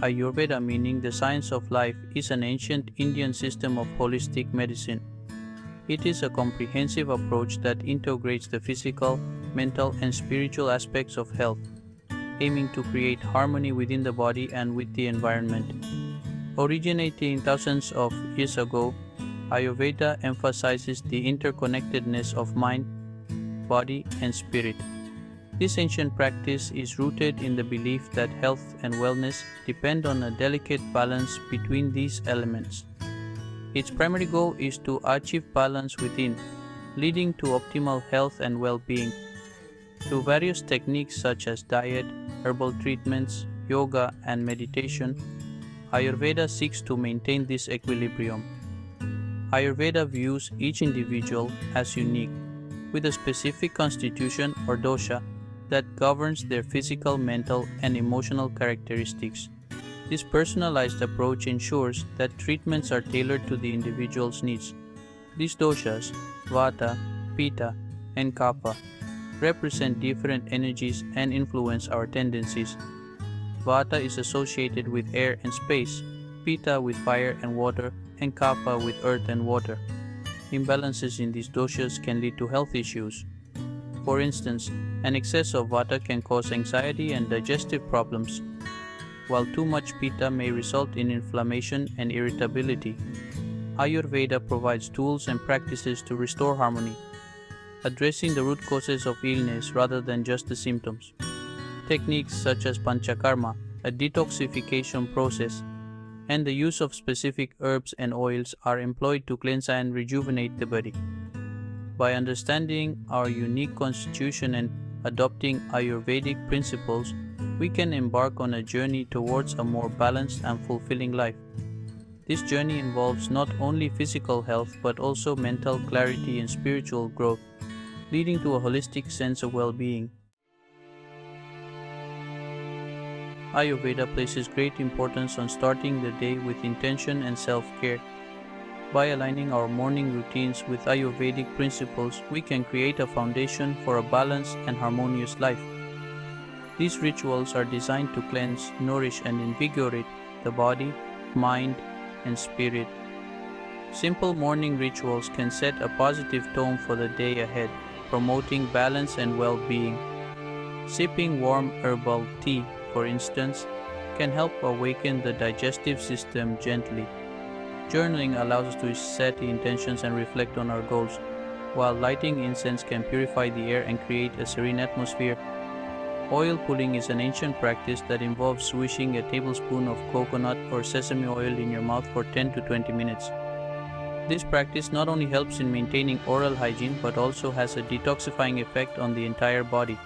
Ayurveda, meaning the science of life, is an ancient Indian system of holistic medicine. It is a comprehensive approach that integrates the physical, mental, and spiritual aspects of health, aiming to create harmony within the body and with the environment. Originating thousands of years ago, Ayurveda emphasizes the interconnectedness of mind, body, and spirit. This ancient practice is rooted in the belief that health and wellness depend on a delicate balance between these elements. Its primary goal is to achieve balance within, leading to optimal health and well-being. Through various techniques such as diet, herbal treatments, yoga, and meditation, Ayurveda seeks to maintain this equilibrium. Ayurveda views each individual as unique, with a specific constitution or dosha that governs their physical, mental, and emotional characteristics. This personalized approach ensures that treatments are tailored to the individual's needs. These doshas, Vata, Pitta, and Kapha, represent different energies and influence our tendencies. Vata is associated with air and space, Pitta with fire and water, and Kapha with earth and water. Imbalances in these doshas can lead to health issues. For instance, an excess of Vata can cause anxiety and digestive problems, while too much Pitta may result in inflammation and irritability. Ayurveda provides tools and practices to restore harmony, addressing the root causes of illness rather than just the symptoms. Techniques such as panchakarma, a detoxification process, and the use of specific herbs and oils are employed to cleanse and rejuvenate the body. By understanding our unique constitution and adopting Ayurvedic principles, we can embark on a journey towards a more balanced and fulfilling life. This journey involves not only physical health but also mental clarity and spiritual growth, leading to a holistic sense of well-being. Ayurveda places great importance on starting the day with intention and self-care. By aligning our morning routines with Ayurvedic principles, we can create a foundation for a balanced and harmonious life. These rituals are designed to cleanse, nourish, and invigorate the body, mind, and spirit. Simple morning rituals can set a positive tone for the day ahead, promoting balance and well-being. Sipping warm herbal tea, for instance, can help awaken the digestive system gently. Journaling allows us to set the intentions and reflect on our goals, while lighting incense can purify the air and create a serene atmosphere. Oil pulling is an ancient practice that involves swishing a tablespoon of coconut or sesame oil in your mouth for 10 to 20 minutes. This practice not only helps in maintaining oral hygiene but also has a detoxifying effect on the entire body.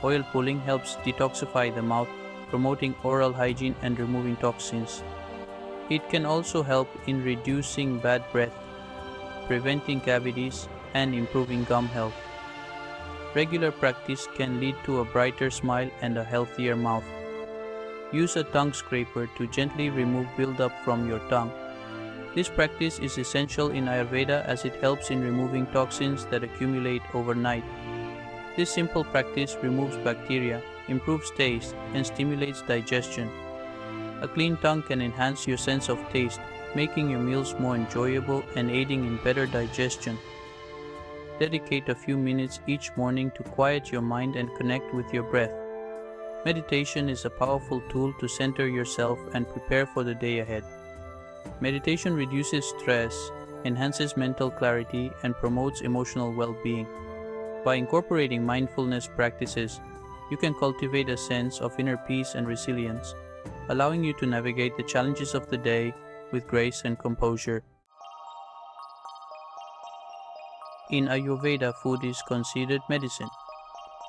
Oil pulling helps detoxify the mouth, promoting oral hygiene and removing toxins. It can also help in reducing bad breath, preventing cavities, and improving gum health. Regular practice can lead to a brighter smile and a healthier mouth. Use a tongue scraper to gently remove buildup from your tongue. This practice is essential in Ayurveda as it helps in removing toxins that accumulate overnight. This simple practice removes bacteria, improves taste, and stimulates digestion. A clean tongue can enhance your sense of taste, making your meals more enjoyable and aiding in better digestion. Dedicate a few minutes each morning to quiet your mind and connect with your breath. Meditation is a powerful tool to center yourself and prepare for the day ahead. Meditation reduces stress, enhances mental clarity, and promotes emotional well-being. By incorporating mindfulness practices, you can cultivate a sense of inner peace and resilience, allowing you to navigate the challenges of the day with grace and composure. In Ayurveda, food is considered medicine.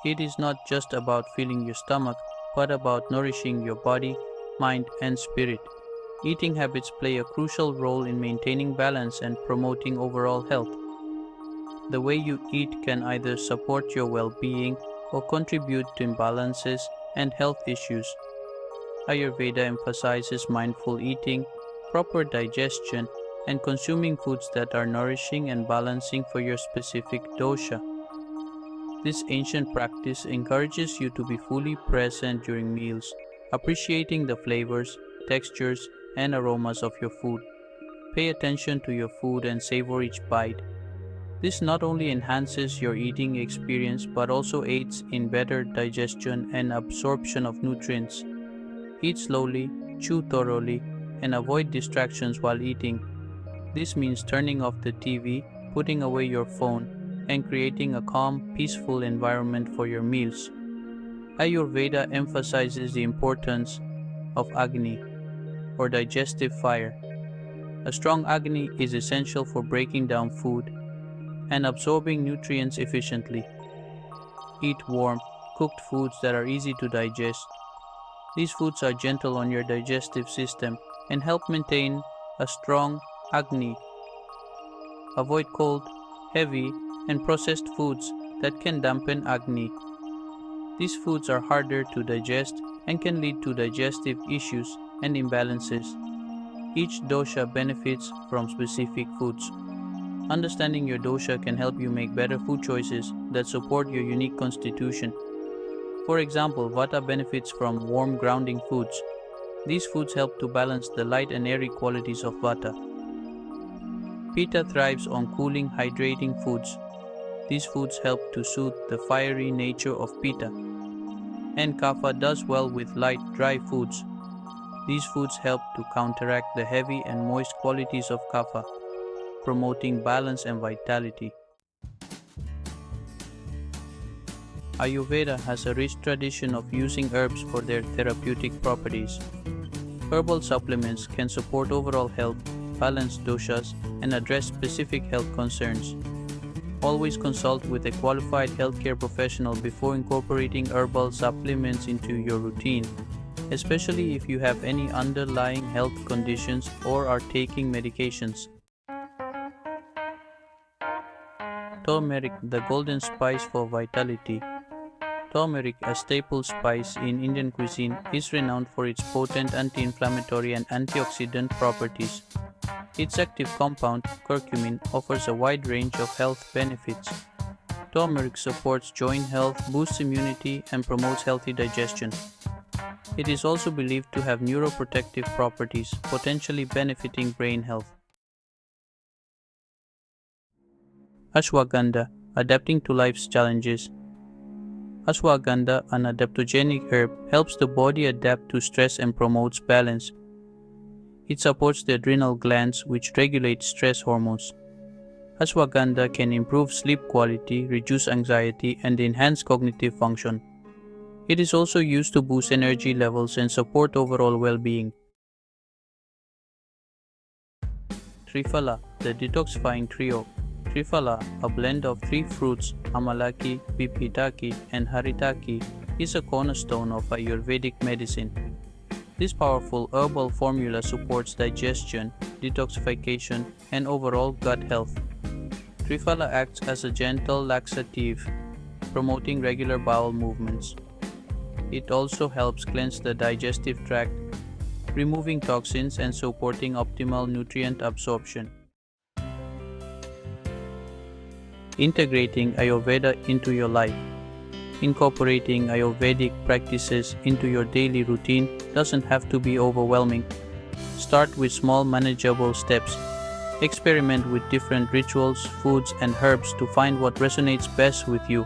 It is not just about filling your stomach, but about nourishing your body, mind, and spirit. Eating habits play a crucial role in maintaining balance and promoting overall health. The way you eat can either support your well-being or contribute to imbalances and health issues. Ayurveda emphasizes mindful eating, proper digestion, and consuming foods that are nourishing and balancing for your specific dosha. This ancient practice encourages you to be fully present during meals, appreciating the flavors, textures, and aromas of your food. Pay attention to your food and savor each bite. This not only enhances your eating experience but also aids in better digestion and absorption of nutrients. Eat slowly, chew thoroughly, and avoid distractions while eating. This means turning off the TV, putting away your phone, and creating a calm, peaceful environment for your meals. Ayurveda emphasizes the importance of Agni, or digestive fire. A strong Agni is essential for breaking down food and absorbing nutrients efficiently. Eat warm, cooked foods that are easy to digest. These foods are gentle on your digestive system and help maintain a strong Agni. Avoid cold, heavy, and processed foods that can dampen Agni. These foods are harder to digest and can lead to digestive issues and imbalances. Each dosha benefits from specific foods. Understanding your dosha can help you make better food choices that support your unique constitution. For example, Vata benefits from warm grounding foods. These foods help to balance the light and airy qualities of Vata. Pitta thrives on cooling, hydrating foods. These foods help to soothe the fiery nature of Pitta. And Kapha does well with light, dry foods. These foods help to counteract the heavy and moist qualities of Kapha, promoting balance and vitality. Ayurveda has a rich tradition of using herbs for their therapeutic properties. Herbal supplements can support overall health, balance doshas, and address specific health concerns. Always consult with a qualified healthcare professional before incorporating herbal supplements into your routine, especially if you have any underlying health conditions or are taking medications. Turmeric, the golden spice for vitality. Turmeric, a staple spice in Indian cuisine, is renowned for its potent anti-inflammatory and antioxidant properties. Its active compound, curcumin, offers a wide range of health benefits. Turmeric supports joint health, boosts immunity, and promotes healthy digestion. It is also believed to have neuroprotective properties, potentially benefiting brain health. Ashwagandha, adapting to life's challenges. Ashwagandha, an adaptogenic herb, helps the body adapt to stress and promotes balance. It supports the adrenal glands, which regulate stress hormones. Ashwagandha can improve sleep quality, reduce anxiety, and enhance cognitive function. It is also used to boost energy levels and support overall well-being. Triphala, the detoxifying trio. Triphala, a blend of three fruits, Amalaki, Pipitaki, and Haritaki, is a cornerstone of Ayurvedic medicine. This powerful herbal formula supports digestion, detoxification, and overall gut health. Triphala acts as a gentle laxative, promoting regular bowel movements. It also helps cleanse the digestive tract, removing toxins and supporting optimal nutrient absorption. Integrating Ayurveda into your life. Incorporating Ayurvedic practices into your daily routine doesn't have to be overwhelming. Start with small, manageable steps. Experiment with different rituals, foods, and herbs to find what resonates best with you.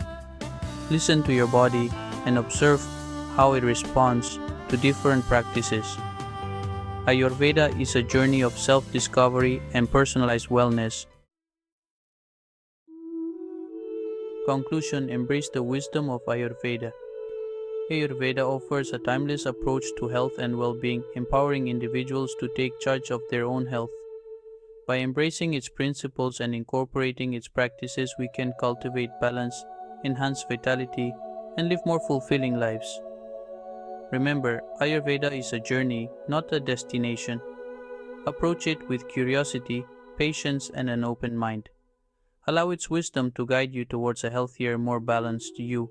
Listen to your body and observe how it responds to different practices. Ayurveda is a journey of self-discovery and personalized wellness. Conclusion: embrace the wisdom of Ayurveda. Ayurveda offers a timeless approach to health and well-being, empowering individuals to take charge of their own health. By embracing its principles and incorporating its practices, we can cultivate balance, enhance vitality, and live more fulfilling lives. Remember, Ayurveda is a journey, not a destination. Approach it with curiosity, patience, and an open mind. Allow its wisdom to guide you towards a healthier, more balanced you.